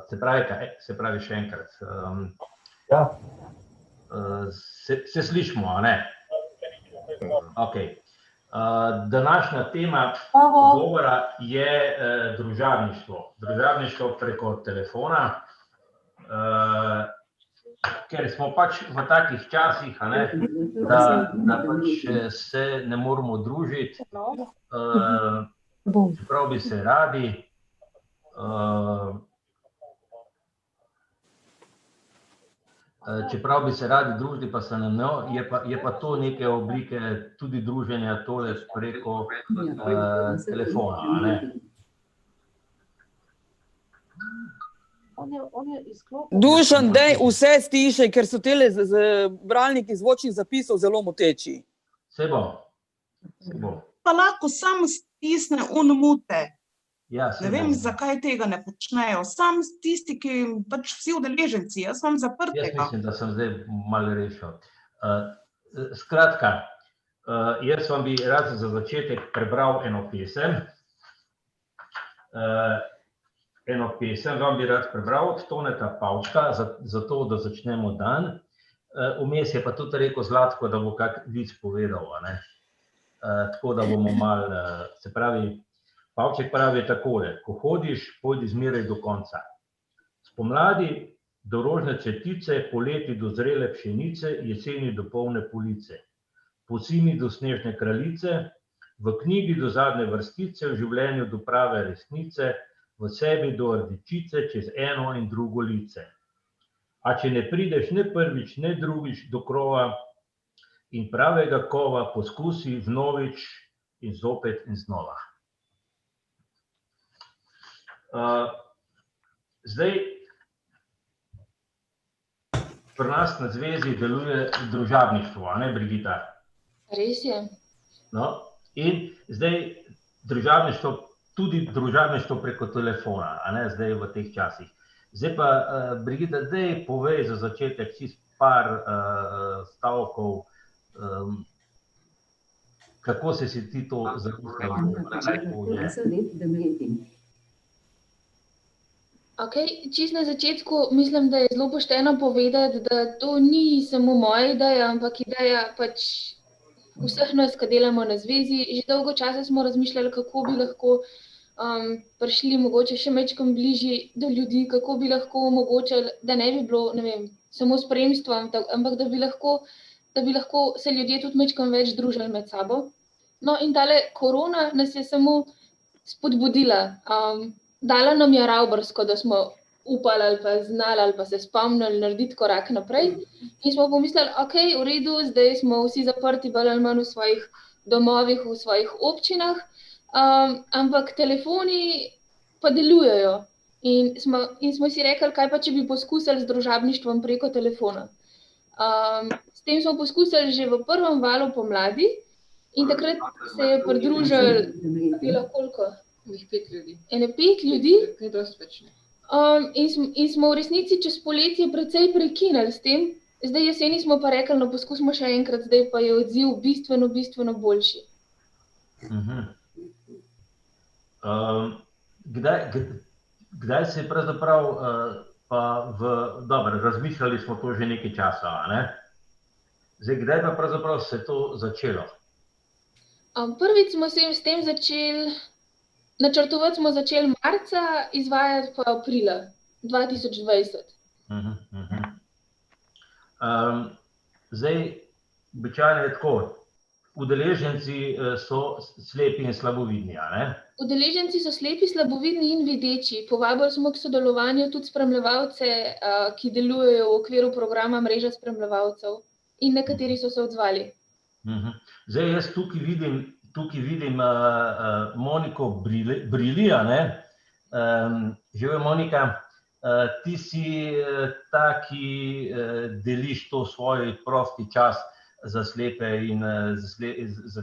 Se pravi še enkrat. Ja. Se slišimo, a ne? Ok. Današnja tema govora je družabništvo. Družabništvo preko telefona, ker smo pač v takih časih, a ne, da pač se ne moramo družiti, čeprav bi se radi. Čeprav bi se radi družili, pa se nam ne, je pa to neke oblike tudi druženja tole preko telefona, a ne? Dušan, daj vse stišaj, ker so tele bralniki zvočnih zapisov zelo moteči. Se bo. Pa lahko sam stisne mute. Ja, ne vem, zakaj tega ne počnejo. Sam tisti, ki pač vsi udeleženci, jaz imam zaprtega. Jaz mislim, da sem zdaj malo rešil. Skratka, jaz vam bi rad za začetek prebral eno pesem. Eno pesem vam bi rad prebral od Toneta Pavčka, zato da začnemo dan. Vmes je pa tudi rekel Zlatko, da bo kak vic povedal, a ne. Tako da bomo malo, se pravi, Pavček pravi takole: ko hodiš, pojdi zmeraj do konca. Spomladi do rožne cvetice, poleti do zrele pšenice, jeseni do polne police. Po zimi do snežne kraljice, v knjigi do zadnje vrstice, v življenju do prave resnice, v sebi do rdečice, čez eno in drugo lice. A če ne prideš ne prvič, ne drugič do krova in pravega kova, poskusi vnovič in zopet in znova. Zdaj, pri nas na zvezi deluje družabništvo, a ne, Brigita? Res je. No, in zdaj tudi družabništvo preko telefona, a ne, zdaj v teh časih. Zdaj pa, Brigita, daj povej za začetek čisto par stavkov, kako si ti to zamislila? Čisto na začetku mislim, da je zelo pošteno povedati, da to ni samo moja ideja, ampak ideja pač vseh nas, ki delamo na zvezi. Že dolgo časa smo razmišljali, kako bi lahko prišli mogoče še majčkeno bližje do ljudi, kako bi lahko omogočili, da ne bi bilo, ne vem, samo spremstvo, ampak da bi lahko se ljudje tudi majčkeno več družili med sabo. No, in tale korona nas je samo spodbudila. Dala nam je ravbarsko, da smo upali ali pa znali ali pa se spomnili narediti korak naprej. In smo pomislili, okej, v redu, zdaj smo vsi zaprti bolj ali manj v svojih domovih, v svojih občinah, ampak telefoni pa delujejo. In smo si rekli, kaj pa, če bi poskusili z družabništvom preko telefona. S tem smo poskusili že v prvem valu pomladi in takrat se je pridružilo koliko? 5 ljudi. Ene 5 ljudi. Ni dosti več. In smo v resnici čez poletje precej prekinili s tem. Zdaj jeseni smo pa rekli, no, poskusimo še enkrat, zdaj pa je odziv bistveno boljši. Kdaj se je pravzaprav pa dobro, razmišljali smo to že nekaj časa, a ne? Zdaj, kdaj pa pravzaprav se to začelo? Prvič smo se s tem začeli, načrtovati smo začeli marca, izvajati pa aprila 2020. Zdaj, običajno je tako, udeleženci so slepi in slabovidni, a ne? Udeleženci so slepi, slabovidni in videči. Povabili smo k sodelovanju tudi spremljevalce, ki delujejo v okviru programa Mreža spremljevalcev, in nekateri so se odzvali. Zdaj, jaz tukaj vidim Moniko Brili, a ne? Živijo, Monika, ti si ta, ki deliš to svoj prosti čas za slepe in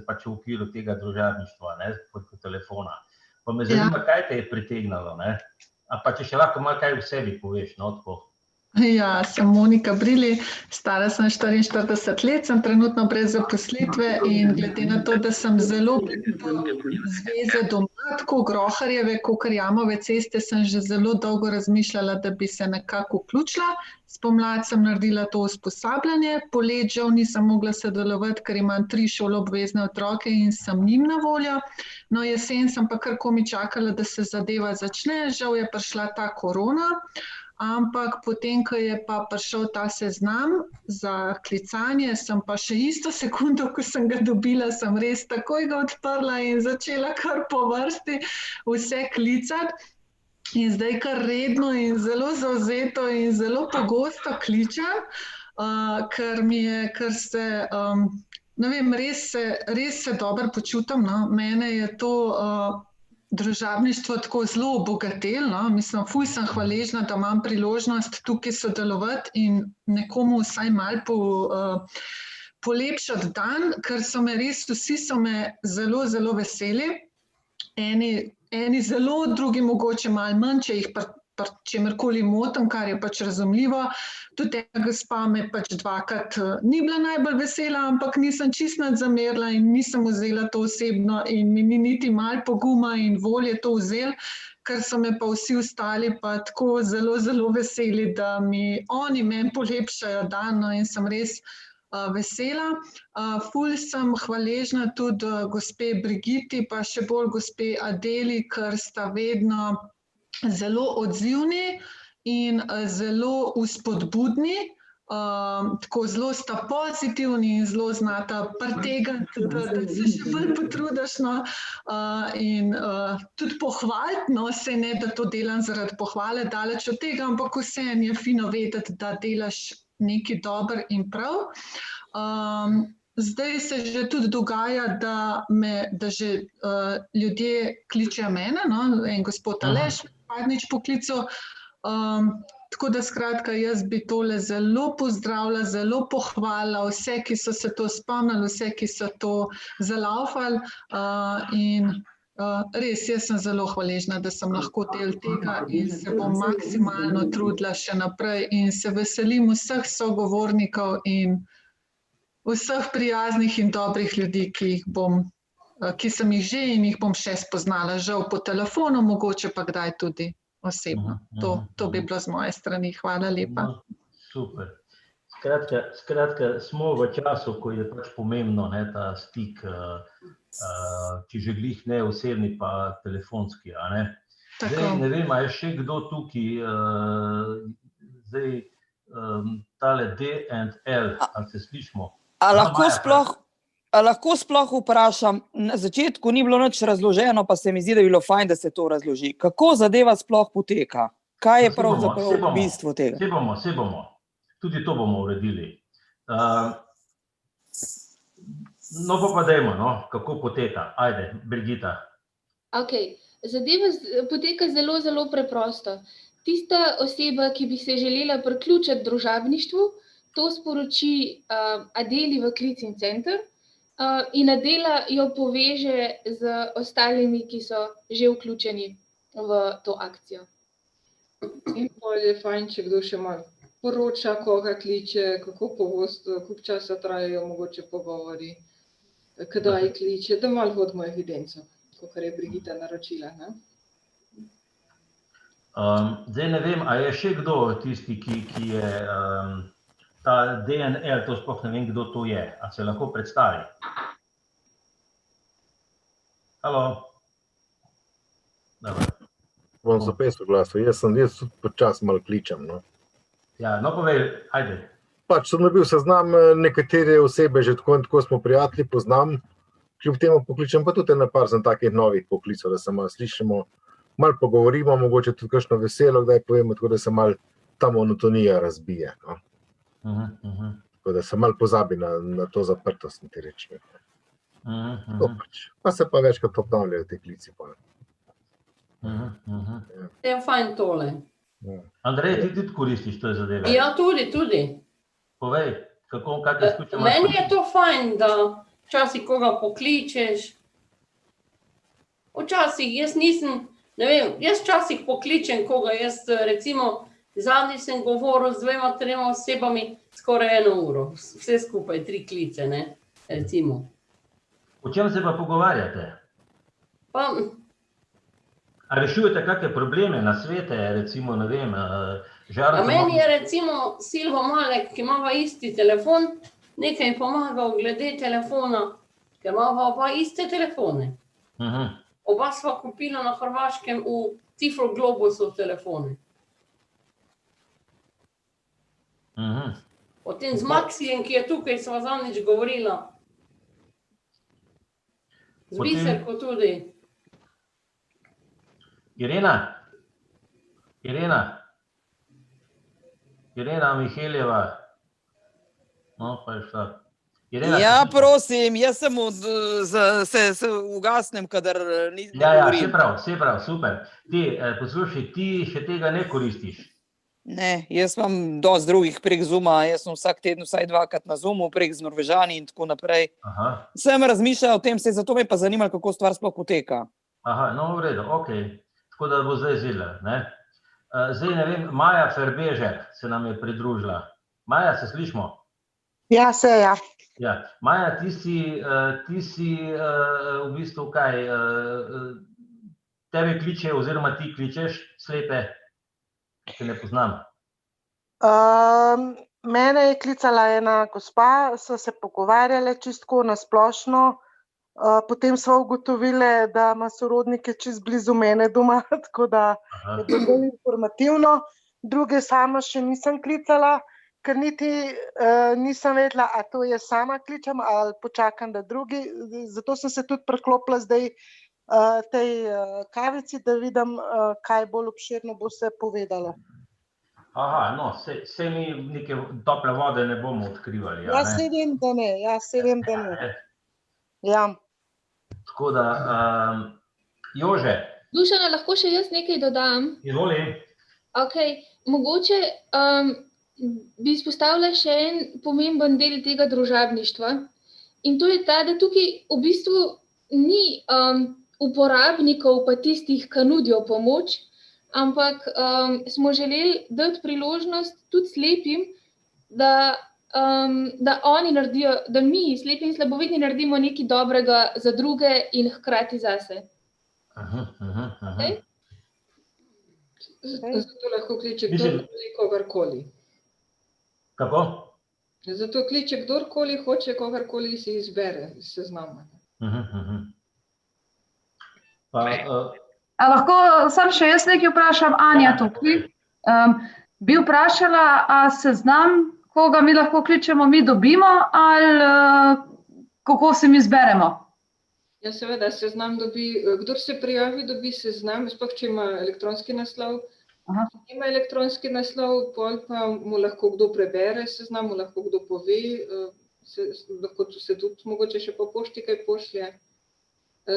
pač v okviru tega družabništva, ne, preko telefona. Pa me zanima, kaj te je pritegnalo, ne? A pa če še lahko malo kaj v sebi poveš, no, tako. Ja, sem Monika Brili, stara sem 44 let, sem trenutno brez zaposlitve in glede na to, da sem zelo blizu zveze doma, tako Groharjeve, kakor Jamove ceste, sem že zelo dolgo razmišljala, da bi se nekako vključila. Spomladi sem naredila to usposabljanje, polet žal nisem mogla sodelovati, ker imam 3 šoloobvezne otroke in sem njim na voljo. No, jesen sem pa kar komaj čakala, da se zadeva začne, žal je prišla ta korona. Ampak potem, ko je pa prišel ta seznam za klicanje, sem pa še isto sekundo, ko sem ga dobila, sem res takoj ga odprla in začela kar po vrsti vse klicati. In zdaj kar redno in zelo zavzeto in zelo pogosto kličem, ker se, ne vem, res se dobro počutim, no. Mene je to družabništvo tako zelo obogatelo, no. Mislim, ful sem hvaležna, da imam priložnost tukaj sodelovati in nekomu vsaj malo polepšati dan, ker so me res, vsi so me zelo, zelo veseli. Eni zelo, drugi mogoče malo manj, če jih čemerkoli motim, kar je pač razumljivo. Tudi ena gospa me pač 2krat ni bila najbolj vesela, ampak nisem čisto nič zamerila in nisem vzela to osebno in mi ni niti malo poguma in volje to vzeli, ker so me pa vsi ostali pa tako zelo, zelo veseli, da oni meni polepšajo dan, no, in sem res vesela. Ful sem hvaležna tudi gospe Brigiti, pa še bolj gospe Adeli, ker sta vedno zelo odzivni in zelo vzpodbudni, tako zelo sta pozitivni in zelo znata pritegniti, da se še bolj potrudiš, no, in tudi pohvaliti, no, se ne, da to delam zaradi pohvale, daleč od tega, ampak vseeno je fino vedeti, da delaš nekaj dobro in prav. Zdaj se že tudi dogaja, da že ljudje kličejo mene, no, en gospod Aleš Padnič poklical, tako da skratka jaz bi tole zelo pozdravila, zelo pohvalila vse, ki so se to spomnili, vse, ki so to zalaufali, in res, jaz sem zelo hvaležna, da sem lahko del tega in se bom maksimalno trudila še naprej in se veselim vseh sogovornikov in vseh prijaznih in dobrih ljudi, ki sem jih že in jih bom še spoznala, žal po telefonu, mogoče pa kdaj tudi osebno. To bi bilo z moje strani. Hvala lepa. Super. Skratka, smo v času, ko je pač pomembno, ne, ta stik, če že glih ne osebni, pa telefonski, a ne. Zdaj, ne vem, a je še kdo tukaj, zdaj, tale D&L, ali se slišimo? A lahko sploh vprašam, na začetku ni bilo nič razloženo, pa se mi zdi, da bi bilo fajn, da se to razloži. Kako zadeva sploh poteka? Kaj je pravzaprav v bistvu tega? Saj bomo. Tudi to bomo uredili. No pa dajmo, no, kako poteka. Ajde, Brigita. Ok, zadeva poteka zelo, zelo preprosto. Tista oseba, ki bi se želela priključiti družabništvu, to sporoči Adeli v klicni center in Adela jo poveže z ostalimi, ki so že vključeni v to akcijo. In potem je fajn, če kdo še malo poroča, koga kliče, kako pogosto, koliko časa trajajo mogoče pogovori, kdaj kliče, da malo vodimo evidenco, kakor je Brigita naročila, ne? Zdaj ne vem, a je še kdo tisti, ki je ta D&L, to sploh ne vem, kdo to je. A se lahko predstavi? Halo? Dobro. Bom se opet soglasil. Jaz tudi počasi malo kličem, no. Ja, no povej, ajde. Pač sem dobil seznam, nekatere osebe že tako in tako smo prijatelji, poznam, kljub temu pokličem, pa tudi par sem takih novih poklicev, da se malo slišimo, malo pogovorimo, mogoče tudi kakšno veselo, kdaj povemo, tako da se malo ta monotonija razbije, no. Tako da se malo pozabi na to zaprtost, ti reči. To pač. Pa se pa večkrat obnavljajo te klici. Je fajn tole. Andrej, ti tudi koristiš to zadeve? Ja, tudi. Povej, kakšne izkušnje imaš? Meni je to fajn, da včasih koga pokličeš. Včasih, jaz nisem, ne vem, jaz včasih pokličem koga, jaz recimo Zadnjič sem govoril z 2-3 osebami skoraj 1 uro. Vse skupaj, 3 klice, ne, recimo. O čem se pa pogovarjate? Pa, A rešujete kakšne probleme, nasvete, recimo, ne vem, a žarate... meni je recimo Silvo Malek, ki imava isti telefon, nekaj pomagal glede telefona, ker imava oba iste telefone. Oba sva kupila na Hrvaškem v Tiflo Globusu telefone. Potem z Maxijem, ki je tukaj, sva zadnjič govorila. Z Biserko tudi. Irena Miheljeva. No, pa je šla. Irena, Ja, se sliši? prosim, jaz sem se ugasnem, kadar ne Ja, govorim. vse prav, super. Ti, poslušaj, ti še tega ne koristiš. Ne, jaz imam dosti drugih prek Zooma, jaz sem vsak teden vsaj 2-krat na Zoomu, prek z Norvežani in tako naprej. Aha, Sem razmišljal o tem, zato me pa zanimalo, kako stvar sploh poteka. no, v redu, okej. Tako da bo zdaj zila, ne? Zdaj ne vem, Maja Ferbežer se nam je pridružila. Maja, se slišimo? Ja, se ja. Ja, Maja, ti si v bistvu kaj, tebe kliče oziroma ti kličeš slepe, te ne poznam. Mene je klicala ena gospa, so se pogovarjale čisto na splošno, potem sva ugotovile, da ima sorodnike čisto blizu mene doma, tako da je bilo bolj informativno. Druge sama še nisem klicala, ker niti nisem vedela, a to je sama kličem ali počakam, da drugi. Zato sem se tudi priklopila zdaj tej kavici, da vidim, kaj bolj obširno bo se povedalo. Aha, no, saj mi neke tople vode ne bomo odkrivali, a Ja, ne? saj vem, da ne. Ja. Tako da, Jože, Dušana, lahko še jaz nekaj dodam? izvoli. Okej, mogoče bi izpostavila še en pomemben del tega družabništva. In to je ta, da tukaj v bistvu ni uporabnikov pa tistih, ki nudijo pomoč, ampak smo želeli dati priložnost tudi slepim, da oni naredijo, da mi, slepi in slabovidni, naredimo nekaj dobrega za druge in hkrati zase. Okej? Zato lahko kliče kdorkoli kogarkoli. Kako? Zato kliče kdorkoli hoče, kogarkoli si izbere iz seznama. Pa, A lahko sam še jaz nekaj vprašam, Anja tukaj. Bi vprašala, a seznam, koga mi lahko kličemo, mi dobimo ali kako se mi izberemo? Ja, seveda, seznam dobi, kdor se prijavi, dobi seznam, sploh če ima elektronski naslov. Če ima elektronski naslov, pol pa mu lahko kdo prebere seznam, mu lahko kdo pove, lahko se tudi mogoče še po pošti kaj pošlje.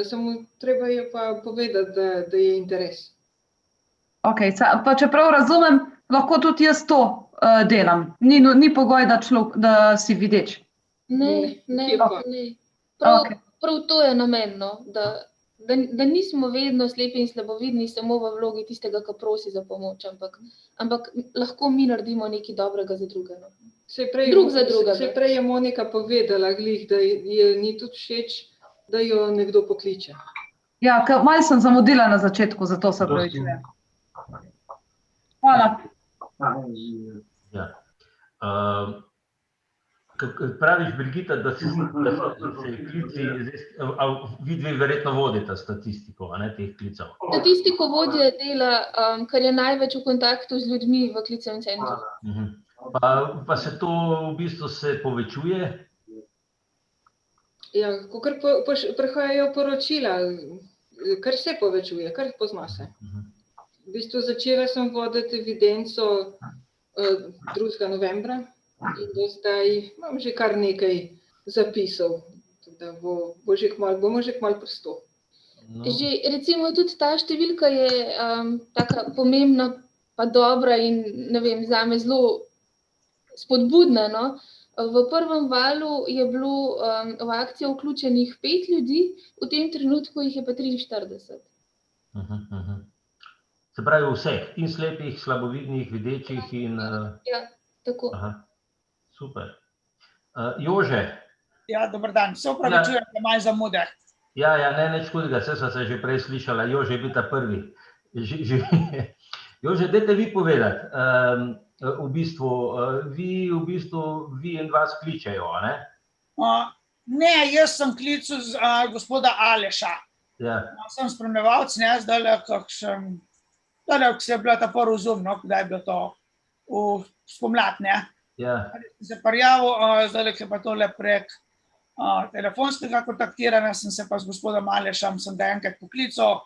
Samo treba je pa povedati, da je interes. Ok, pa čeprav razumem, lahko tudi jaz to delam. Ni pogoj, da si videč. Ne. Prav to je namen, no, da nismo vedno slepi in slabovidni samo v vlogi tistega, ki prosi za pomoč, ampak lahko mi naredimo nekaj dobrega za drugega. Drug za drugega. Saj prej je Monika povedala glih, da je ni tudi všeč, da jo nekdo pokliče. Ja, malo sem zamudila na začetku, zato se opravičujem. Hvala. Ja. Praviš, Brigita, da se klici, vidvi verjetno vodite statistiko, a ne, teh klicev. Statistiko vodje dela, kar je največ v kontaktu z ljudmi v klicnem centru. Pa se to v bistvu se povečuje? Ja, kakor prihajajo poročila, kar se povečuje, kar pozna se. V bistvu začela sem voditi evidenco 2. novembra in do zdaj imam že kar nekaj zapisov, da bomo že kmalu pri 100. Že recimo tudi ta številka je taka pomembna pa dobra in ne vem, zame zelo spodbudna, no. V prvem valu je bilo v akcijo vključenih 5 ljudi, v tem trenutku jih je pa 43. Se pravi vseh, in slepih, slabovidnih, videčih in... Ja, tako. Aha, super. Jože? Ja, dober dan. Se opravičujem, da malo zamude. Ja, ne, nič hudega, saj sva se že prej slišala. Jože je bil ta prvi. Jože, dajte vi povedati. V bistvu, vi in vas kličejo, a ne? Ne, jaz sem klical gospoda Aleša. Ja. Sem spremljevalc, ne, zdajle kakšen... Zdajle, ko se je bila ta prvi Zoom, no, kdaj je bilo to spomlad, ne? Ja. Se prijavil, zdajle, ki je pa tole prek telefonskega kontaktiranja, sem se pa z gospodom Alešem, sem ga enkrat poklical.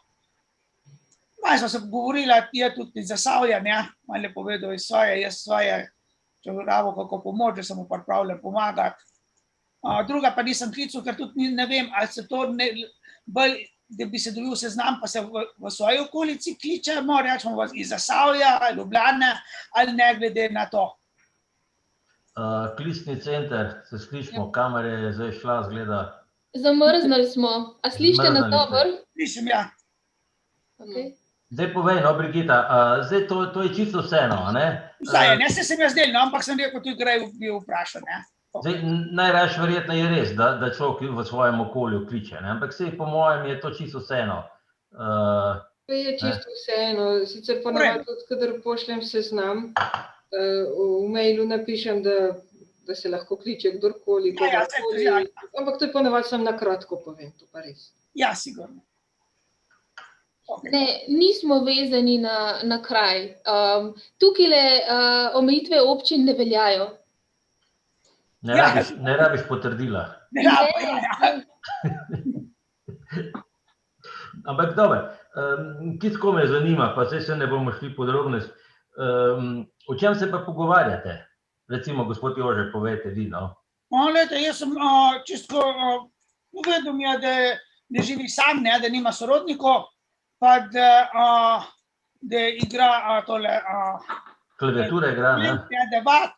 Malo smo se pogovorila, je tudi iz Zasavja, ne? Malo je povedal iz svoje, jaz svoje, če rabo kako pomoč, da sem mu pripravljen pomagati. Druga pa nisem klical, ker tudi ne vem, ali se to bolj, da bi se dobil seznam, pa se v svoji okolici kličemo, rečemo iz Zasavja, Ljubljane, ali ne glede na to. Klicni center, se slišimo, kamera je zdaj šla, zgleda. Zamrznali smo. A slišite nas dobro? Slišim, ja. Zdaj povej, no, Brigita, zdaj to je čisto vseeno, a ne? Vsaj, ne se sem jaz del, no, ampak sem rekel, tudi grej bil vprašan, ne. Zdaj, najraje verjetno je res, da človek v svojem okolju kliče, ne? Ampak sej po mojem je to čisto vseeno. To je čisto vseeno, sicer ponavadi tudi, kadar pošljem seznam, v mailu napišem, da se lahko kliče kdorkoli, ampak to je ponavadi sem na kratko povem, to pa res. Ja, sigurno. Ne, nismo vezani na kraj. Tukajle omejitve občin ne veljajo. Ne rabiš potrdila. Ne rabiš, Ampak dobro, kitko me zanima, pa zdaj se ne bomo šli podrobnost. O čem se pa pogovarjate? Recimo, gospod Jože, povejte vi, no. Glejte, jaz sem čisto povedal mi je, da živi sam, ne, da nima sorodnikov, pa da igra tole... Klaviature igra, ne? Debat.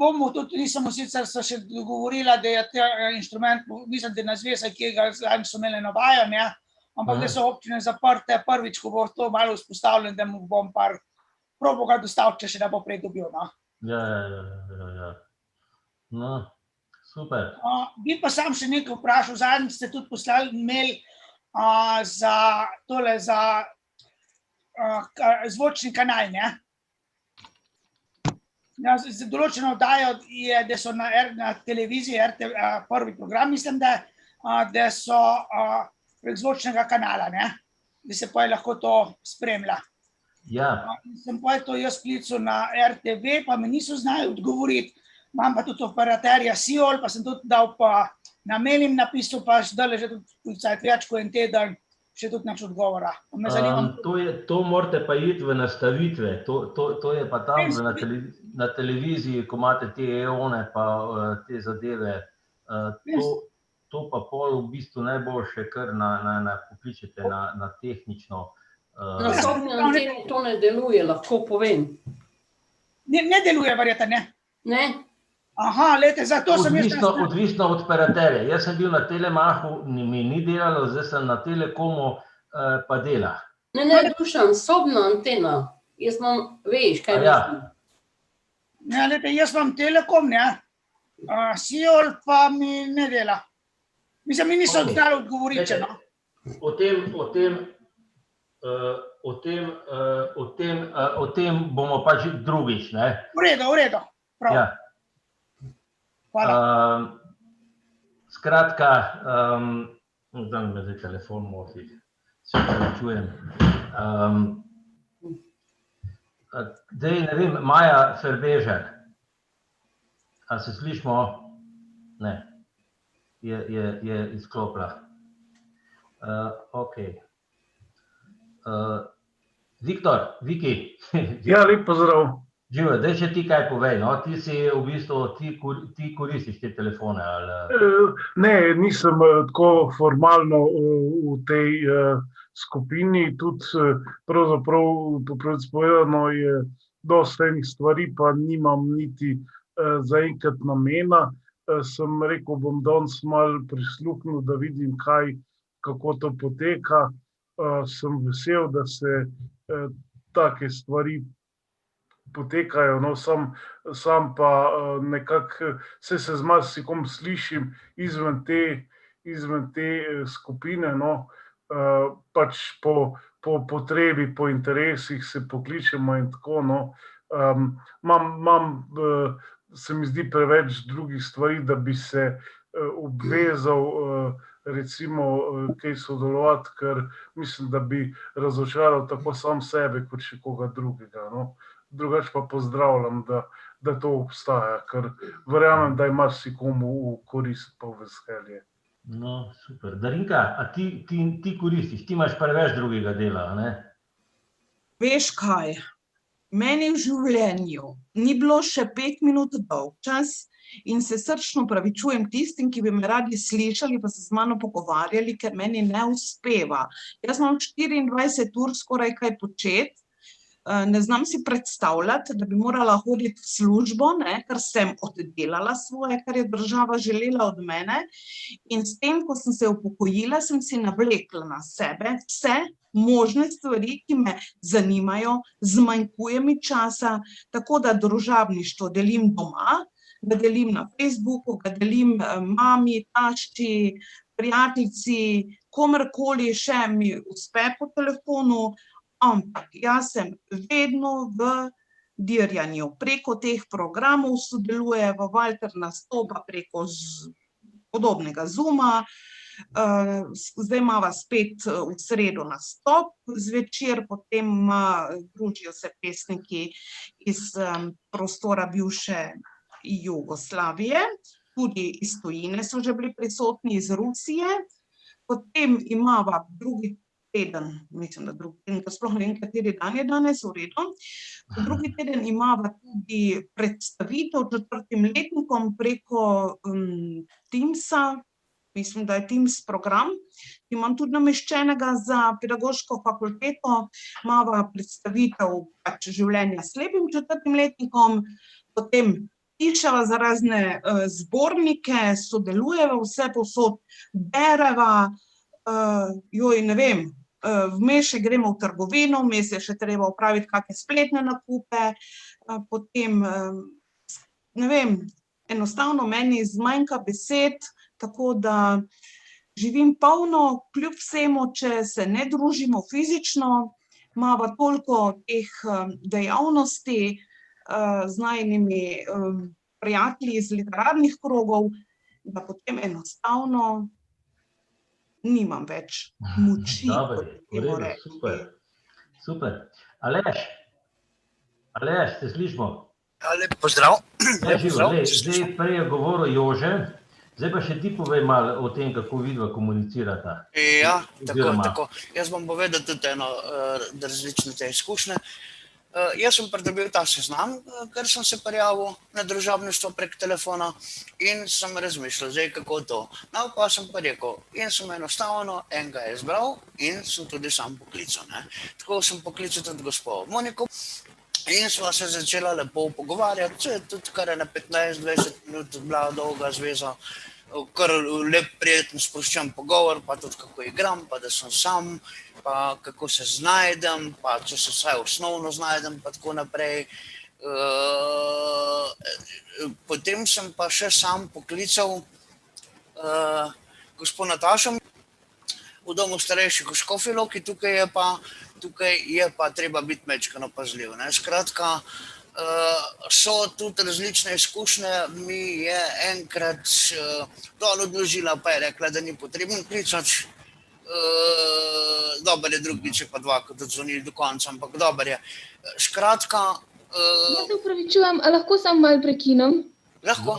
Bomo tudi, nisem sicer se še dogovorila, da je ta inštrument, mislim, da na zvesa, ki ga zadnjič so imeli na vajo, ne, ampak da so občine zaprte, prvič, ko bo to malo vzpostavljen, da mu bom probo ga dostavil, če še ne bo prej dobil, no. Ja. No, super. Bi pa sam še nekaj vprašal, zadnjič ste tudi poslali mail za tole, za zvočni kanal, ne? Za določeno oddajo je, da so na televiziji, prvi program, mislim, da so prek zvočnega kanala, ne? Da se pa lahko to spremlja. Ja. Sem pa to jaz klical na RTV, pa mi niso znali odgovoriti. Imam pa tudi operaterja Siol, pa sem tudi dal pa na mail jim napisal, pa zdaj že tudi več kot en teden, še tudi nič odgovora. To morate pa iti v nastavitve, to je pa tam na televiziji, ko imate te eone pa te zadeve, to pa pol v bistvu najboljše, kar pokličete na tehnično. Na sobni anteni to ne deluje, lahko povem. Ne deluje, verjetno, ne? Ne. Aha, lejte, zato sem jaz... Odvisno od operaterja. Jaz sem bil na Telemachu, mi ni delalo, zdaj sem na Telekomu, pa dela. Ne, Dušan, sobna antena. Jaz imam, veš, kaj mislim. Ne, lejte, jaz imam Telekom, ne? Siol pa mi ne dela. Mislim, mi niso dali odgovoriče, no? O tem bomo pač drugič, ne? V redu, prav. Ja. Hvala. Skratka, zdaj me zdaj telefon moti, se pravičujem. Zdaj, ne vem, Maja Ferbežer, a se slišimo? Ne, je izklopila. Ok. Viktor, Viki. Ja, lep pozdrav. Živo, daj še ti kaj povej, no? Ti si v bistvu, ti koristiš te telefone, ali? Ne, nisem tako formalno v tej skupini, tudi pravzaprav povedano je dosti enih stvari, pa nimam niti zaenkrat namena. Sem rekel, bom danes malo prisluhnil, da vidim, kako to poteka. Sem vesel, da se take stvari potekajo, no, sam pa nekako se z marsikom slišim izven te skupine, no, pač po potrebi, po interesih se pokličemo in tako, no. Se mi zdi preveč drugih stvari, da bi se obvezal recimo kaj sodelovati, ker mislim, da bi razočaral tako sam sebe, kot še koga drugega, no. Drugače pa pozdravljam, da to obstaja, ker verjamem, da je marsikomu v korist pa v veselje. No, super. Darinka, a ti koristiš, ti imaš preveč drugega dela, ne? Veš kaj, meni v življenju ni bilo še 5 minut dolg čas in se srčno opravičujem tistim, ki bi me radi slišali pa se z mano pogovarjali, ker meni ne uspeva. Jaz imam 24 ur skoraj kaj početi. Ne znam si predstavljati, da bi morala hoditi v službo, ker sem oddelala svoje, kar je država želela od mene. In s tem, ko sem se upokojila, sem si navlekla na sebe vse možne stvari, ki me zanimajo, zmanjkuje mi časa, tako da družabništvo delim doma, ga delim na Facebooku, ga delim mami, tašči, prijateljici, komerkoli še mi uspe po telefonu. Ampak jaz sem vedno v dirjanju, preko teh programov sodelujeva, Valter nastopa preko podobnega Zooma, zdaj imava spet v sredo nastop zvečer, potem družijo se pesniki iz prostora bivše Jugoslavije, tudi iz tujine so že bili prisotni, iz Rusije, potem imava drugi teden, mislim, da drugi teden, ker sploh ne vem, kateri dan je danes, v redu. Drugi teden imava tudi predstavitev 4. letnikom preko Teamsa, mislim, da je Teams program, imam tudi nameščenega za pedagoško fakulteto, imava predstavitev pač življenja s slepim 4. letnikom, potem piševa za razne zbornike, sodelujeva vse povsod, bereva, ne vem, vmes še gremo v trgovino, vmes je še treba opraviti kakšne spletne nakupe, potem, ne vem, enostavno meni zmanjka besed, tako da živim polno, kljub vsemu, če se ne družimo fizično, imava toliko teh dejavnosti z najinimi prijatelji iz literarnih krogov, da potem enostavno nimam več moči. Super. Aleš, te slišimo? Lep pozdrav. Zdaj prej je govoril Jože, zdaj pa še ti povej malo o tem, kako vidva komunicirata. Ja, tako. Jaz bom povedal tudi eno različne te izkušnje. Jaz sem pridobil ta seznam, ker sem se prijavil na družabništvo prek telefona in sem razmišljal, zdaj kako to. No, pa sem pa rekel, in sem enostavno enega izbral in sem tudi sam poklical. Tako sem poklical tudi gospo Moniko in sva se začela lepo pogovarjati, tudi kar je na 15-20 minut bila dolga zveza, kar lep prijeten sproščen pogovor, pa tudi kako igram, pa da sem sam, pa kako se znajdem, pa če se vsaj osnovno znajdem, pa tako naprej. Potem sem pa še sam poklical gospod Natašo v domu starejših v Škofji Loki, tukaj je pa treba biti majčkeno pazljiv. Skratka, so tudi različne izkušnje, mi je enkrat dol odložila, pa je rekla, da ni potrebno klicati. Dober je drugič, pa dvakrat odzvonili do konca, ampak dober je. Skratka... Jaz se upravičujem, a lahko samo malo prekinem? Lahko.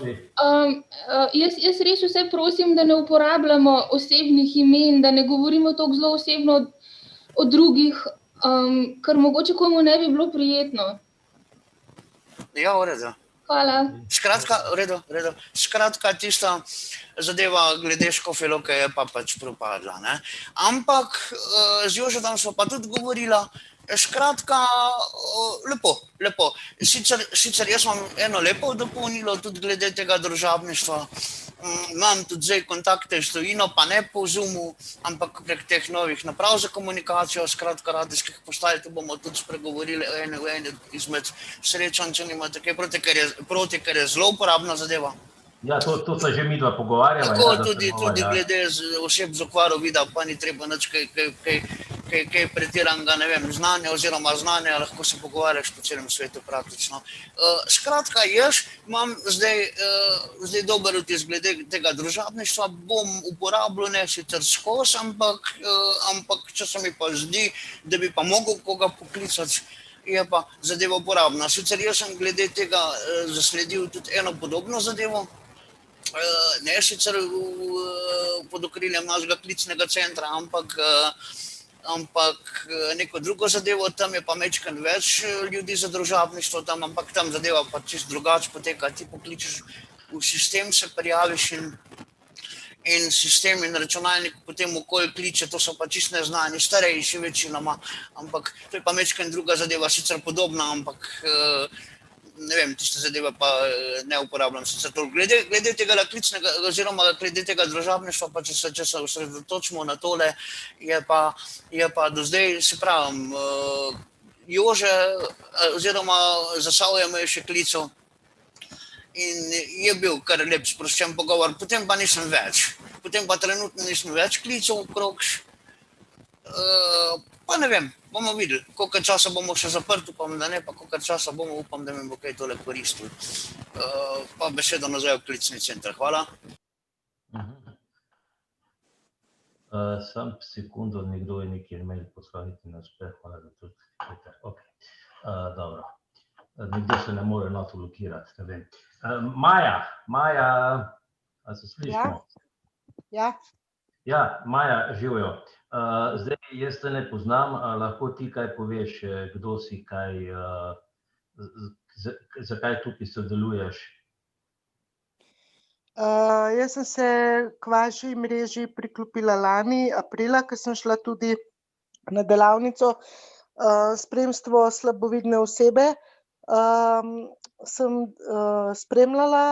Jaz res vse prosim, da ne uporabljamo osebnih imen, da ne govorimo toliko zelo osebno o drugih, ker mogoče komu ne bi bilo prijetno. Ja, v redu. Hvala. Skratka, v redu. Skratka, tista zadeva glede Škofje Loke je pa pač propadla. Ampak z Jožetom smo pa tudi govorila, skratka, lepo. Sicer jaz imam eno lepo dopolnilo tudi glede tega družabništva. imam tudi zdaj kontakte s tujino, pa ne po Zoomu, ampak prek teh novih naprav za komunikacijo, skratka radijskih postaj, tu bomo tudi spregovorili o eni izmed srečanj, če nimate kaj proti, ker je zelo uporabna zadeva. Ja, to se že midva pogovarjava. Tako tudi glede oseb z okvaro vida, pa ni treba nič kaj pretiranega, ne vem, znanja oziroma znanja, lahko se pogovarjaš po celem svetu praktično. Skratka, jaz imam zdaj dober vtis glede tega družabništva, bom uporabljal ne sicer skozi, ampak če se mi pa zdi, da bi pa mogel koga poklicati, je pa zadeva uporabna. Sicer jaz sem glede tega zasledil tudi eno podobno zadevo, ne sicer pod okriljem našega klicnega centra, ampak neko drugo zadevo, tam je pa majčkeno več ljudi za družabništvo, ampak tam zadeva pa čisto drugače poteka, ti pokličeš v sistem, se prijaviš in sistem in računalnik potem okolj kliče, to so pa čisto neznani, starejši večinoma, ampak to je pa majčkeno druga zadeva, sicer podobna, ampak ne vem, tiste zadeve pa ne uporabljam sicer toliko. Glede tega klicnega oziroma glede tega družabništva, pa če se osredotočimo na tole, je pa do zdaj, se pravim, Jože oziroma Zasavje me je še klical in je bil kar lep sproščen pogovor, potem pa nisem več. Potem pa trenutno nisem več klical okrog, pa ne vem, bomo videli, koliko časa bomo še zaprti, upam, da ne, pa koliko časa bomo, upam, da mi bo kaj tole koristil. Pa besedo nazaj v klicni center, hvala. Sam sekundo, nekdo je nekaj mail poslal, niti ne uspe, hvala za to. Ok, dobro. Nekdo se ne more noto blokirati, ne vem. Maja, a se slišimo? Ja. Ja, Maja, živijo. Zdaj, jaz te ne poznam, lahko ti kaj poveš, kdo si, zakaj tukaj sodeluješ? Jaz sem se k vaši mreži priklopila lani, aprila, ko sem šla tudi na delavnico spremstvo slabovidne osebe. Sem spremljala,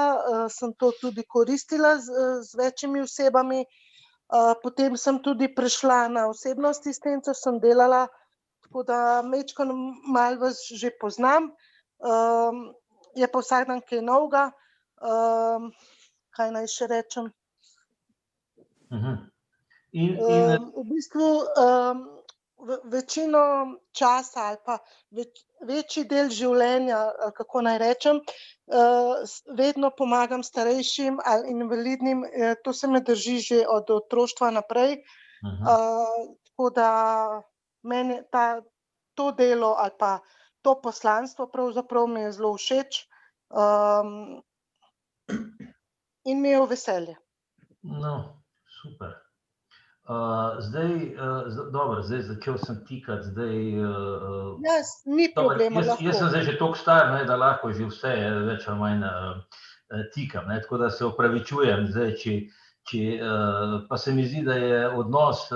sem to tudi koristila z večjimi osebami. Potem sem tudi prešla na osebno asistenco, sem delala, tako da majčkeno malo vas že poznam. Je pa vsak dan kaj novega. Kaj naj še rečem? V bistvu večino časa ali pa večji del življenja, kako naj rečem, vedno pomagam starejšim ali invalidnim, to se me drži že od otroštva naprej. Tako da meni to delo ali pa to poslanstvo pravzaprav mi je zelo všeč in mi je v veselje. No, super. Zdaj začel sem tikati, ni problema, lahko. Jaz sem zdaj že toliko star, da lahko že vse več ali manj tikam, tako da se opravičujem zdaj, pa se mi zdi, da je odnos,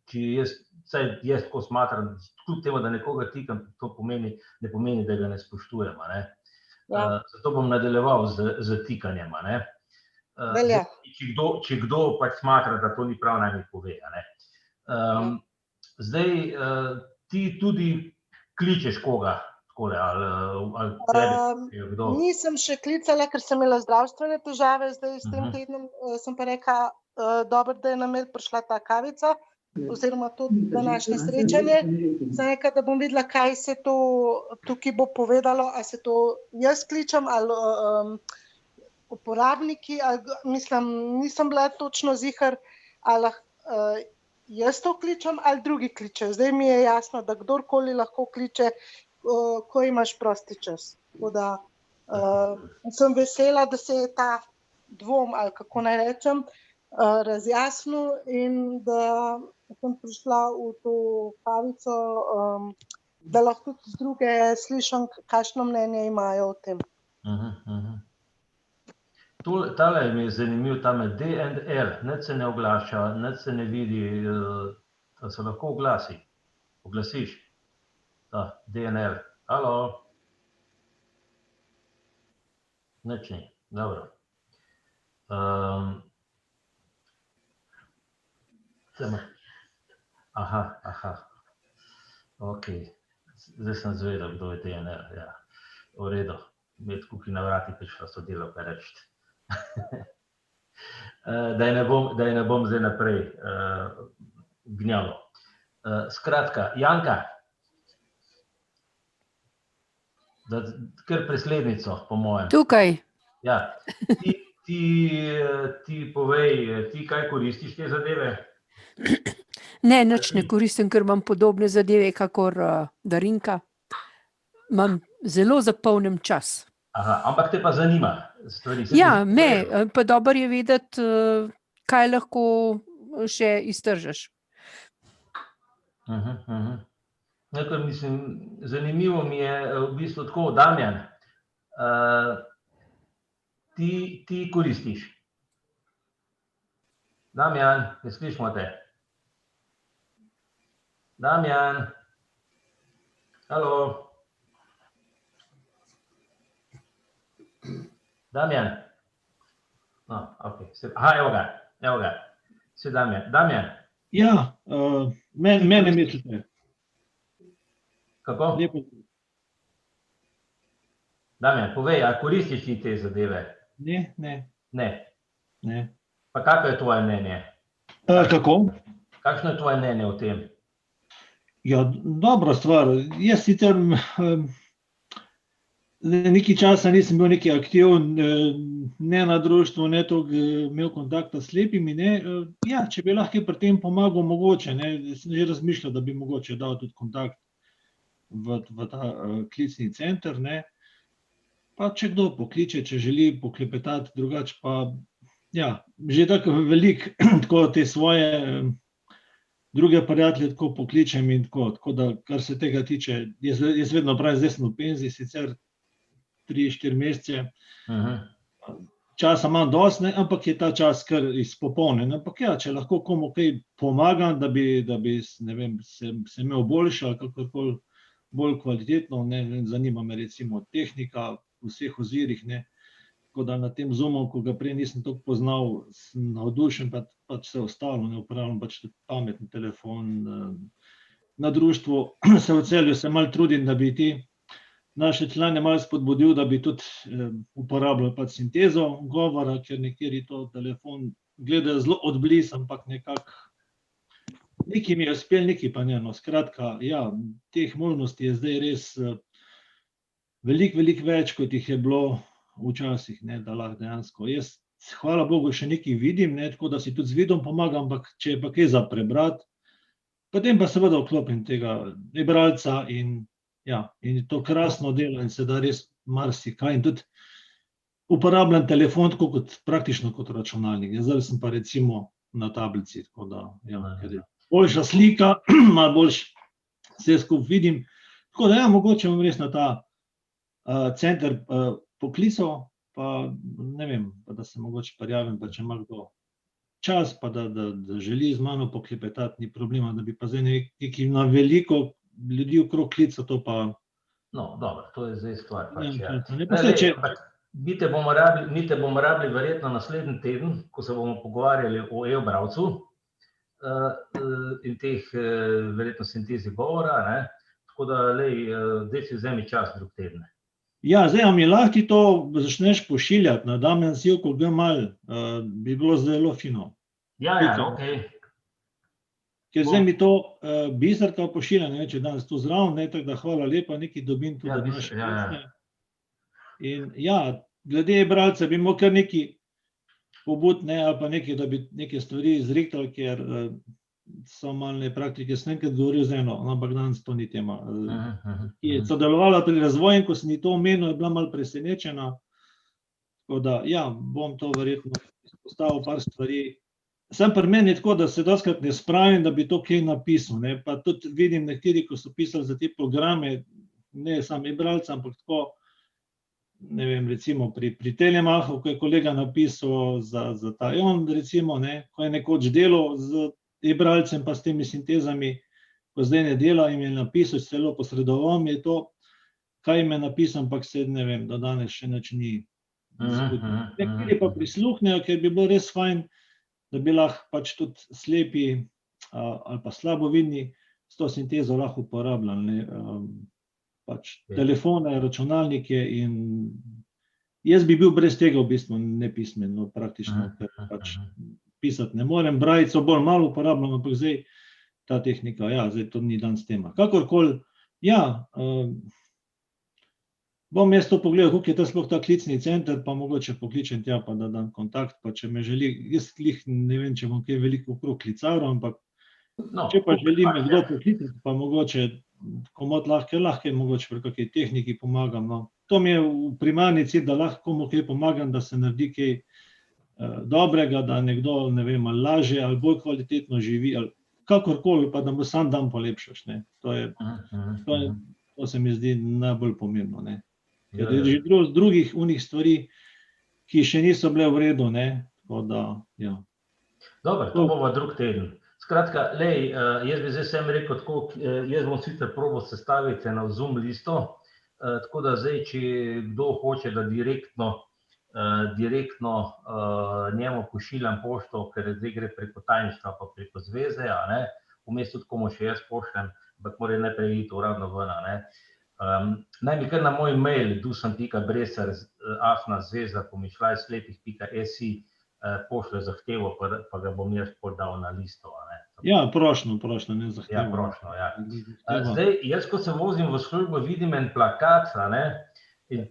ki jaz tako smatram, kljub temu, da nekoga tikam, to ne pomeni, da ga ne spoštujem. Zato bom nadaljeval z tikanjem. Če kdo pač smatra, da to ni prav, naj mi pove. Zdaj, ti tudi kličeš koga, ali tebi, kdo? Nisem še klicala, ker sem imela zdravstvene težave, zdaj s tem tednom sem pa rekla, dobro, da je na mail prišla ta kavica, oziroma to današnje srečanje. Sem rekla, da bom videla, kaj se to tukaj bo povedalo, ali se to jaz kličem, ali uporabniki, mislim, nisem bila točno ziher, ali jaz to kličem, ali drugi kličejo. Zdaj mi je jasno, da kdorkoli lahko kliče, ko imaš prosti čas. Tako da sem vesela, da se je ta dvom, ali kako naj rečem, razjasnil in da sem prišla v to kavico, da lahko tudi druge slišim, kakšno mnenje imajo o tem. Tale mi je zanimiv, tame DNR, nič se ne oglaša, nič se ne vidi, da se lahko oglasiš. DNR, halo. Nič ni, dobro. Aha. Ok. Zdaj sem zvedel, kdo je DNR. Ja. V redu. Med kuki na vrati prišla sodelavka reči. Da je ne bom zdaj naprej gnjalo. Skratka, Janka, kar preslednico, po mojem. Tukaj. Ja, ti povej, ti kaj koristiš te zadeve? Ne, nič ne koristim, ker imam podobne zadeve, kakor Darinka. Imam zelo zapolnjen čas. Aha, ampak te pa zanima stvari. Ja, pa dobro je vedeti, kaj lahko še iztržiš. Mislim, zanimivo mi je v bistvu tako, Damjan, ti koristiš. Damjan, ne slišimo te. Damjan, halo. Damjan. No, ok. Aha, evo ga. Se Damjan. Damjan. Ja, mene mislite. Kako? Damjan, povej, a koristiš ti te zadeve? Ne. Ne. Pa kako je tvoje mnenje? Kako? Kakšno je tvoje mnenje o tem? Ja, dobra stvar. Jaz sicer nekaj časa nisem bil neki aktiven, ne na društvu, ne toliko imel kontakta s slepimi. Ja, če bi lahko pri tem pomagal, mogoče. Sem že razmišljal, da bi mogoče dal tudi kontakt v ta klicni center. Pa če kdo pokliče, če želi poklepetati, drugače pa, ja, že tako veliko tako te svoje druge prijatelje tako pokličem in tako da, kar se tega tiče, jaz vedno pravim, zdaj sem v penziji, sicer 3-4 mesece, časa imam dosti, ampak je ta čas kar izpopolnjen. Ampak ja, če lahko komu kaj pomagam, da bi ne vem, se imel boljše ali kakorkoli bolj kvalitetno, zanima me recimo tehnika v vseh ozirih, tako da na tem Zoomu, ko ga prej nisem toliko poznal, sem navdušen, pač vse ostalo, ne uporabljam pač pametni telefon. Na društvu se v Celju se malo trudim, da bi ti naše člane malo spodbudil, da bi tudi uporabljali pač sintezo govora, ker nekateri to telefon gledajo zelo odblizu, ampak nekaj mi je uspel, nekaj pa ne. Skratka, ja, teh možnosti je zdaj res veliko več, kot jih je bilo včasih, da lahko dejansko. Jaz, hvala Bogu, še nekaj vidim, tako da si tudi z vidom pomagam, ampak če je pa kaj za prebrati, potem pa seveda vklopim tega bralca in to krasno delo in se da res marsikaj. In tudi uporabljam telefon tako praktično kot računalnik. Zdaj sem pa recimo na tablici, tako da ker je boljša slika, malo boljš vse skupaj vidim. Tako da mogoče bom res na ta center poklical, pa ne vem, pa da se mogoče prijavim, pa če ima kdo čas, pa da želi z mano poklepetati, ni problema, da bi pa zdaj nekaj na veliko ljudi okrog klical, to pa... No, dobro, to je zdaj stvar. Mi te bomo rabili verjetno naslednji teden, ko se bomo pogovarjali o e-bralcu in teh verjetno sintezi govora, tako da zdaj si vzemi čas drug teden. Ja, zdaj, a mi lahko ti to začneš pošiljati na Damjan Sivko Gmail, bi bilo zelo fino. Ja, ok. Ker zdaj mi to Biserka pošilja, ne vem, če danes to zraven, tako da hvala lepa, nekaj dobim tudi od naše pesne. In ja, glede bralca bi imel kar nekaj pobud, ali pa nekaj, da bi neke stvari izrihtali, ker so malo praktike. Sem enkrat govoril z eno, ampak danes to ni tema. Je sodelovala pri razvoju in ko sem ji to omenil, je bila malo presenečena. Tako da, ja, bom to verjetno izpostavil par stvari. Sem pri meni tako, da se dostikrat ne spravim, da bi to kaj napisal. Pa tudi vidim nekateri, ko so pisali za te programe, ne samo e-bralca, ampak tako, ne vem, recimo pri Telemachu, ko je kolega napisal za ta on, recimo, ko je nekoč delal z e-bralcem pa s temi sintezami, ko zdaj ne dela in je napisal, celo posredoval mi je to, kaj ime napisal, ampak se ne vem, do danes še nič ni zgodi. Nekateri pa prisluhnejo, ker bi bilo res fajn, da bi lahko pač tudi slepi ali pa slabovidni s to sintezo lahko uporabljali. Pač telefone, računalnike in jaz bi bil brez tega v bistvu nepismen, no, praktično, ker pač pisati ne morem, brajico bolj malo uporabljam, ampak zdaj ta tehnika, ja, zdaj to ni danes tema. Kakorkoli, ja, bom jaz to pogledal, kako je ta sploh ta klicni center, pa mogoče pokličem tja, pa da dam kontakt, pa če me želi, jaz ne vem, če bom kaj veliko okrog klicarov, ampak če pa želi me kdo poklicati, pa mogoče komot lahko, mogoče pri kakej tehniki pomagam, no. To mi je v primarni cilj, da lahko komu kaj pomagam, da se naredi kaj dobrega, da nekdo, ne vem, ali lažje, ali bolj kvalitetno živi, ali kakorkoli, pa da mu sam dan polepšaš, ne. To se mi zdi najbolj pomembno, ne. Ker je že drugih unih stvari, ki še niso bile v redu, ne, tako da, ja. Dobro, to bomo drug teden. Skratka, lej, jaz bi zdaj sem rekel tako, jaz bom sicer probal sestaviti na Zoom listo, tako da zdaj, če kdo hoče, da direktno njemu pošiljam pošto, ker zdaj gre preko tajništva pa preko zveze, a ne, vmes tudi komu še jaz pošljem, ampak mora najprej iti uradno ven, a ne. Naj mi kar na moj mail dusan.bresar@zvezda-slepih.si pošlje zahtevo, pa ga bom jaz podal na listo, a ne. Ja, prošnjo, ne zahtevo. Ja, prošnjo, ja. Zdaj, jaz, ko se vozim v službo, vidim en plakat, a ne, in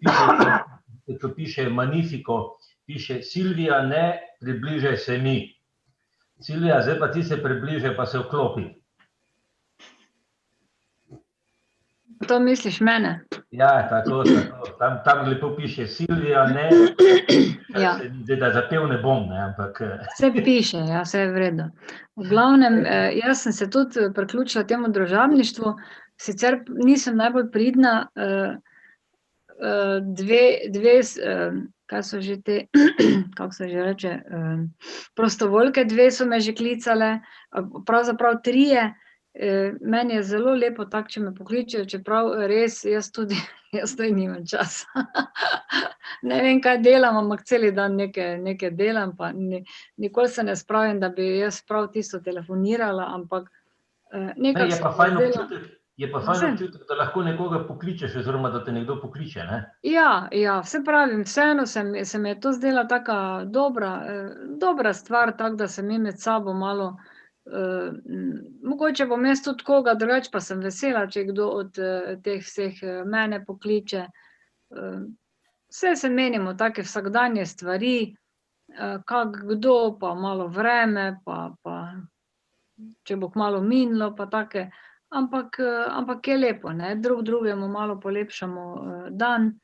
piše Magnifico, piše Silvija, ne približaj se mi. Silvija, zdaj pa ti se približaj, pa se vklopi. To misliš mene? Ja, tako. Tam lepo piše Silvija, ne, da zapev ne bom, ne, ampak... Vse piše, ja, vse je v redu. V glavnem, jaz sem se tudi priključila temu družabništvu, sicer nisem najbolj pridna, kaj so že te, kako se že reče, prostovoljke, 2 so me že klicale, pravzaprav 3. Meni je zelo lepo tako, če me pokličejo, čeprav res jaz tudi nimam časa. Ne vem, kaj delam, ampak celi dan nekaj delam, pa nikoli se ne spravim, da bi jaz prav tisto telefonirala, ampak nekako Je pa fajn občutek, da lahko nekoga pokličeš, oziroma da te nekdo pokliče, ne? Ja, vse pravim, vseeno se mi je to zdela taka dobra stvar, tako da se mi med sabo malo, mogoče bom jaz tudi koga, drugače pa sem vesela, če kdo od teh vseh mene pokliče. Vse se menimo take vsakdanje stvari, kako kdo, pa malo vreme, pa če bo kmalu minilo, pa take, ampak je lepo, ne, drug drugemu malo polepšamo dan,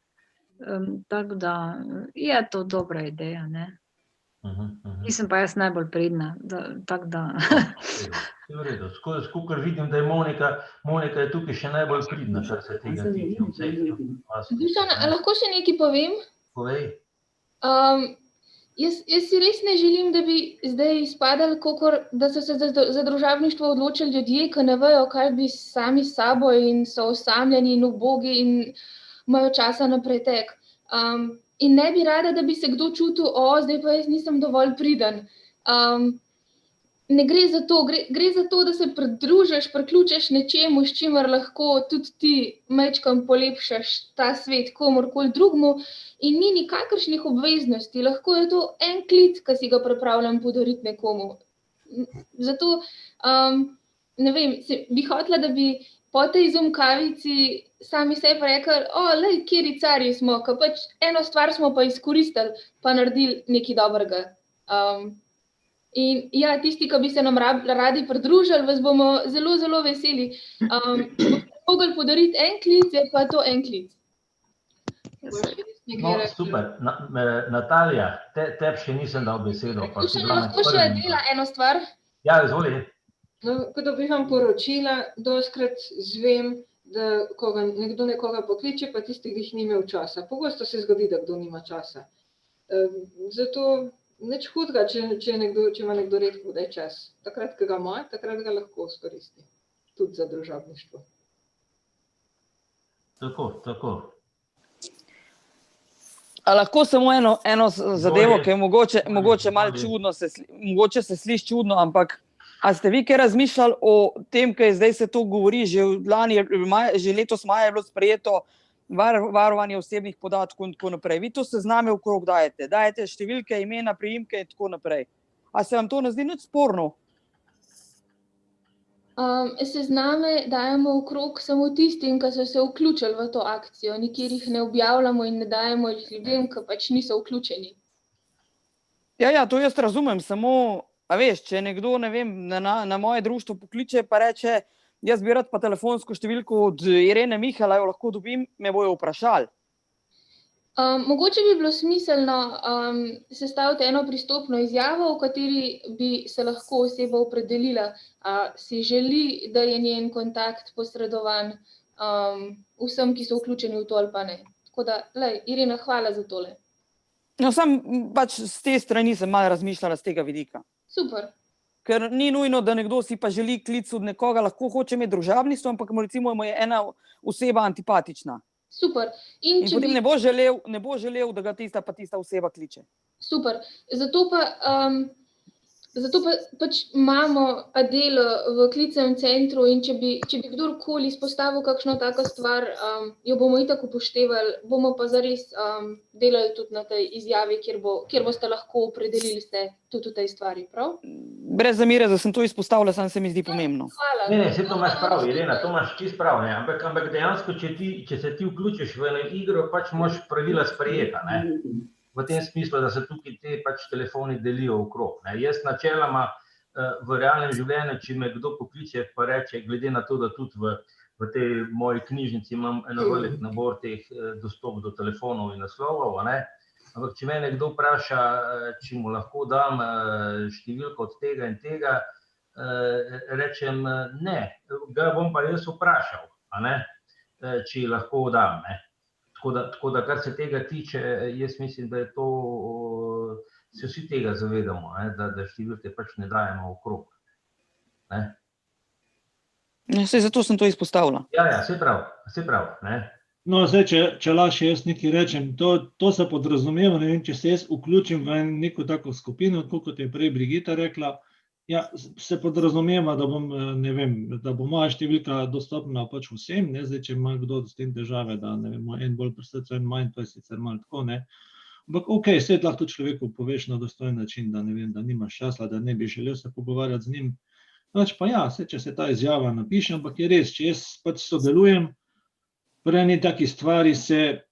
tako da je to dobra ideja, ne. Nisem pa jaz najbolj pridna, tako da... V redu, skukor vidim, da je Monika je tukaj še najbolj pridna, kar se tega tiče. Dušan, lahko še nekaj povem? Povej. Jaz si res ne želim, da bi zdaj izpadali, da so se za družabništvo odločili ljudje, ki ne vejo, kaj bi sami s sabo in so osamljeni in ubogi in imajo časa na pretek. In ne bi rada, da bi se kdo čutil, zdaj pa jaz nisem dovolj priden. Ne gre za to, gre za to, da se pridružiš, priključiš nečemu, s čimer lahko tudi ti majčkeno polepšaš ta svet komurkoli drugmu in ni nikakršnih obveznosti. Lahko je to en klic, ki si ga pripravljam podariti nekomu. Zato, ne vem, bi hotela, da bi po tej Zoom kavici sami sebi rekli, lej, kjeri carji smo, ko pač eno stvar smo pa izkoristili, pa naredili nekaj dobrega. In ja, tisti, ki bi se nam radi pridružili, vas bomo zelo, zelo veseli. Če boste mogli podariti en klic, je pa to en klic. No, super. Natalija, tebi še nisem dal besedo. Dušan, lahko še dela eno stvar? Ja, izvoli. Ko dobivamo poročila, dostikrat izvem, da nekdo nekoga pokliče, pa tisti, ki jih ni imel časa. Pogosto se zgodi, da kdo nima časa. Zato nič hudega, če ima nekdo redko kdaj čas. Takrat, ko ga ima, takrat ga lahko izkoristi. Tudi za družabništvo. Tako. A lahko samo eno zadevo, ki je mogoče malo čudno, mogoče se sliši čudno, ampak a ste vi kaj razmišljali o tem, kaj zdaj se to govori, že letos maja je bilo sprejeto varovanje osebnih podatkov in tako naprej. Vi to sezname okrog dajete številke, imena, priimke in tako naprej. A se vam to ne zdi nič sporno? Sezname dajemo okrog samo tistim, ki so se vključili v to akcijo. Nikjer jih ne objavljamo in ne dajemo jih ljudem, ki pač niso vključeni. Ja, to jaz razumem, samo, a veš, če nekdo, ne vem, na moje društvo pokliče pa reče, jaz bi rad pa telefonsko številko od Irene Mihala, jo lahko dobim, me bojo vprašali. Mogoče bi bilo smiselno sestaviti eno pristopno izjavo, v kateri bi se lahko oseba opredelila, si želi, da je njen kontakt posredovan vsem, ki so vključeni v to ali pa ne. Tako da, Irena, hvala za tole. No, sam pač z te strani sem malo razmišljala z tega vidika. Super. Ker ni nujno, da nekdo si pa želi klic od nekoga, lahko hoče imeti družabništvo, ampak recimo mu je ena oseba antipatična. Super. In potem ne bo želel, da ga tista pa tista oseba kliče. Super. Zato pa pač imamo Adelo v klicnem centru in če bi kdorkoli izpostavil kakšno tako stvar, jo bomo itak upoštevali, bomo pa zares delali tudi na tej izjavi, kjer boste lahko opredelili se tudi v tej stvari, prav? Brez zamere, da sem to izpostavila, samo se mi zdi pomembno. Hvala. Ne, saj to imaš prav, Irena, to imaš čisto prav, ne, ampak dejansko, če se ti vključiš v eno igro, pač moraš pravila sprejeti, ne. V tem smislu, da se tukaj te pač telefoni delijo okrog. Jaz načeloma v realnem življenju, če me kdo pokliče, pa reče, glede na to, da tudi v tej moji knjižnici imam eno velik nabor teh dostop do telefonov in naslovov, ampak če me nekdo vpraša, če mu lahko dam številko od tega in tega, rečem ne, ga bom pa jaz vprašal, če lahko dam, ne. Tako da, kar se tega tiče, jaz mislim, da je to, se vsi tega zavedamo, da številke pač ne dajemo okrog. Saj zato sem to izpostavila. Ja, saj prav, ne. No, zdaj, če lahko jaz nekaj rečem, to se podrazumeva, ne vem, če se jaz vključim v neko tako skupino, tako kot je prej Brigita rekla, ja, se podrazumeva, da bom, ne vem, da bo moja številka dostopna pač vsem, ne, zdaj, če ima kdo s tem težave, da, ne vem, en bolj pri srcu, en manj, to je sicer malo tako, ne. Ampak okej, saj lahko tudi človeku poveš na dostojen način, da ne vem, da nimaš časa, da ne bi želel se pogovarjati z njim. Pač pa ja, saj, če se ta izjava napiše, ampak je res, če jaz pač sodelujem, pri eni taki stvari se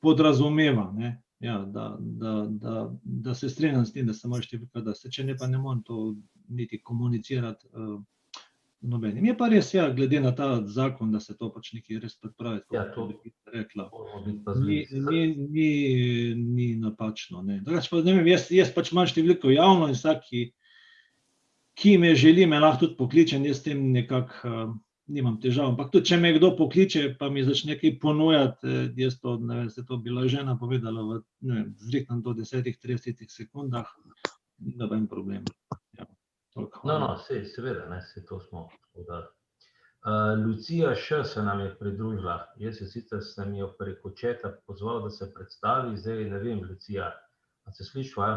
podrazumeva, ne. Ja, da se strinjam s tem, da se moja številka da, če ne pa ne morem to niti komunicirati nobenim. Je pa res, ja, glede na ta zakon, da se to pač nekaj res pripravi, kot bi rekla. Ni napačno, ne. Drugače pa, ne vem, jaz pač imam številko javno in vsak, ki me želi, me lahko tudi pokliče, jaz s tem nekako nimam težav, ampak tudi, če me kdo pokliče, pa mi začne nekaj ponujati, jaz to, ne vem, se to bila žena povedala v, ne vem, zrihtam do 10-30 sekundah, ni noben problem. No, seveda, ne, se to smo. Lucija Š se nam je pridružila, jaz sicer sem jo preko četa pozval, da se predstavi, zdaj ne vem, Lucija, a se slišva?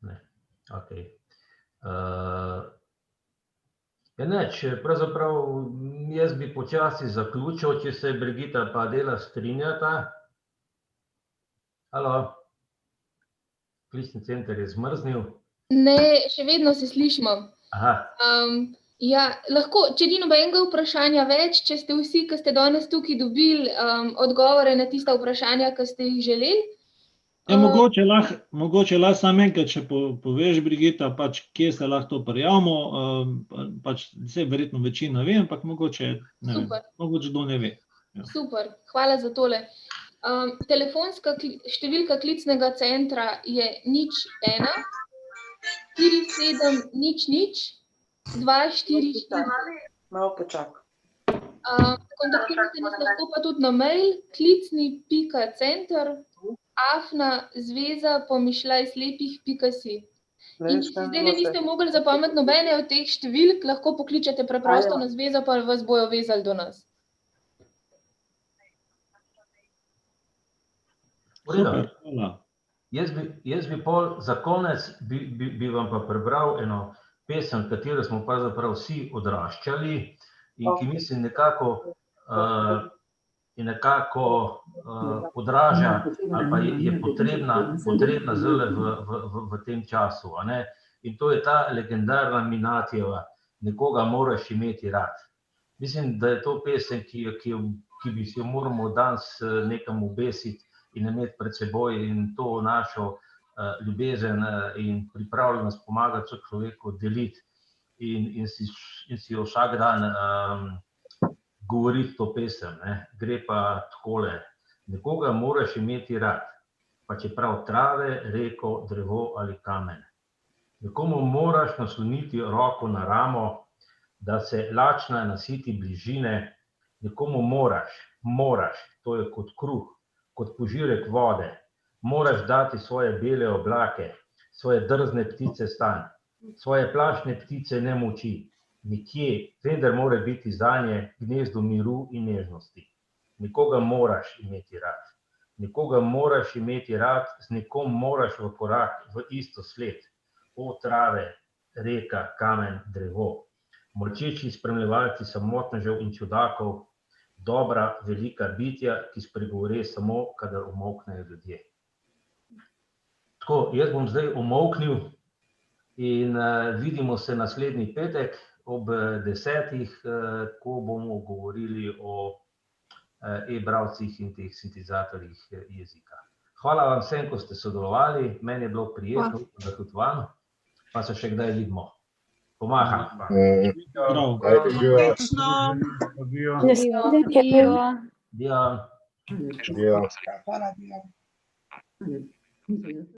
Ne, okej. Ja, neč, pravzaprav jaz bi počasi zaključil, če se Brigita pa Adela strinjata. Halo? Klicni center je zmrznil. Ne, še vedno se slišimo. Aha. Ja, lahko, če ni nobenega vprašanja več, če ste vsi, ki ste danes tukaj dobili odgovore na tista vprašanja, ki ste jih želeli. Ja, mogoče lahko samo enkrat, če poveš, Brigita, pač kje se lahko to prijavimo, pač vse verjetno večina ve, ampak mogoče kdo ne ve. Super, hvala za tole. Telefonska številka klicnega centra je 01 47 00 244. Malo počakaj. Kontaktirajte nas lahko pa tudi na mail klicni.center@zveza-slepih.si. In če si zdaj niste mogli zapomniti nobene od teh številk, lahko pokličete preprosto na zvezo, pa vas bojo vezali do nas. Super, hvala. Jaz bi pol za konec bi vam pa prebral eno pesem, katero smo pravzaprav vsi odraščali in ki mislim nekako odraža ali pa je potrebna zdaj v tem času. In to je ta legendarna Minatijeva Nekoga moraš imeti rad. Mislim, da je to pesem, ki bi si jo moramo danes nekam obesiti in imeti pred seboj in to našo ljubezen in pripravljenost pomagati človeku deliti in si jo vsak dan govoriti to pesem. Gre pa takole: nekoga moraš imeti rad, pa čeprav trave, reko, drevo ali kamen. Nekomu moraš nasloniti roko na ramo, da se lačna nasiti bližine. Nekomu moraš, to je kot kruh, kot požirek vode, moraš dati svoje bele oblake, svoje drzne ptice stan, svoje plašne ptice nemoči, nekje, vendar mora biti zanje gnezdo miru in nežnosti. Nekoga moraš imeti rad, nekoga moraš imeti rad, z nekom moraš v korak, v isto sled, o trave, reka, kamen, drevo, molčeči spremljevalci samotnežev in čudakov, dobra, velika bitja, ki spregovore samo, kadar umolknejo ljudje. Tako, jaz bom zdaj umolknil in vidimo se naslednji petek ob 10:00, ko bomo govorili o e-bralcih in teh sintetizatorjih jezika. Hvala vam vsem, ko ste sodelovali, meni je bilo prijetno, da tudi vam, pa se še kdaj vidimo. Pomaham. Adijo.